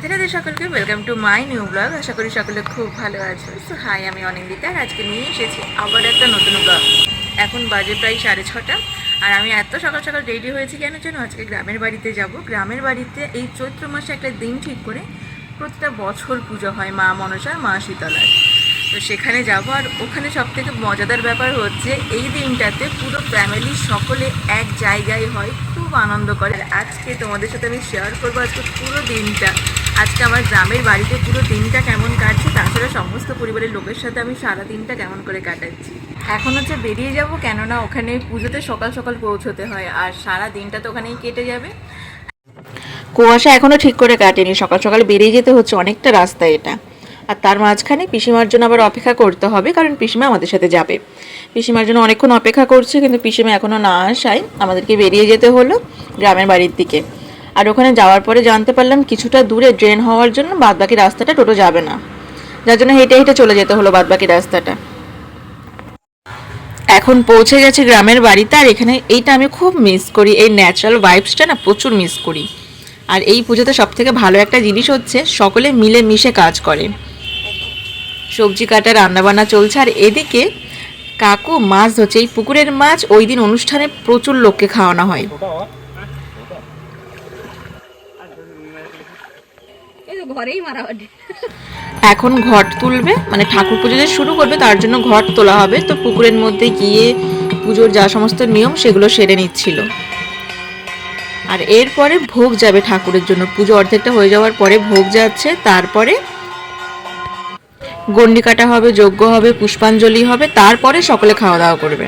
রাধে রাধে সকলকে, welcome to my new blog. আশা করি সকলে খুব ভালো আছো। সো হাই, আমি অনিন্দিতা আর আজকে নিয়ে এসেছি আবার একটা নতুন ব্লগ। এখন বাজে প্রায় 6:30 আর আমি এত সকাল সকাল রেডি হয়েছি কেন যেন আজকে গ্রামের বাড়িতে যাব। গ্রামের বাড়িতে এই চৈত্র মাসে একটা দিন ঠিক করে প্রতিটা বছর পুজো হয় মা মনসার, মা শীতলার। তো সেখানে যাব। আর ওখানে সবথেকে মজাদার ব্যাপার হচ্ছে এই দিনটাতে পুরো ফ্যামিলি সকলে এক জায়গায় হয়, খুব আনন্দ করে। আর আজকে তোমাদের সাথে আমি শেয়ার করবো আজকে পুরো দিনটা, আজকে আমার গ্রামের বাড়িতে পুরো দিনটা কেমন কাটছে, তাছাড়া সমস্ত পরিবারের লোকের সাথে আমি সারা দিনটা কেমন করে কাটাচ্ছি। এখন হচ্ছে বেরিয়ে যাব, কেননা ওখানে পুজোতে সকাল সকাল পৌঁছতে হয় আর সারা দিনটা তো ওখানেই কেটে যাবে। কুয়াশা এখনও ঠিক করে কাটেনি, সকাল সকাল বেরিয়ে যেতে হচ্ছে, অনেকটা রাস্তা এটা। আর তার মাঝখানে পিসিমার জন্য আবার অপেক্ষা করতে হবে, কারণ পিসিমা আমাদের সাথে যাবে। পিসিমার জন্য অনেকক্ষণ অপেক্ষা করছে, কিন্তু পিসিমা এখনও না আসায় আমাদেরকে বেরিয়ে যেতে হলো গ্রামের বাড়ির দিকে। আর ওখানে যাওয়ার পরে জানতে পারলাম কিছুটা দূরে ড্রেন হওয়ার জন্য বাদবাকি রাস্তাটা টোটো যাবে না, যার জন্য হেঁটে হেঁটে চলে যেতে হলো বাদবাকি রাস্তাটা। এখন পৌঁছে গেছে গ্রামের বাড়িতে। আর এখানে এইটা আমি খুব মিস করি, এই ন্যাচারাল ভাইবসটা না প্রচুর মিস করি। আর এই পুজোতে সবথেকে ভালো একটা জিনিস হচ্ছে সকলে মিলে মিশে কাজ করে, সবজি কাটা রান্নাবান্না চলছে। আর এদিকে কাকু মাছ ধরছে, এই পুকুরের মাছ ওই দিন অনুষ্ঠানে প্রচুর লোককে খাওয়ানো হয়। এখন ঘট তুলবে, মানে ঠাকুর পুজো যে শুরু করবে তার জন্য ঘট তোলা হবে। তো পুকুরের মধ্যে গিয়ে পুজোর যা সমস্ত নিয়ম সেগুলো সেরে নিচ্ছিল। আর এরপরে ভোগ যাবে ঠাকুরের জন্য, পুজো অর্ধেকটা হয়ে যাওয়ার পরে ভোগ যাচ্ছে। তারপরে গন্ডি কাটা হবে, যজ্ঞ হবে, পুষ্পাঞ্জলি হবে, তারপরে সকলে খাওয়া দাওয়া করবে।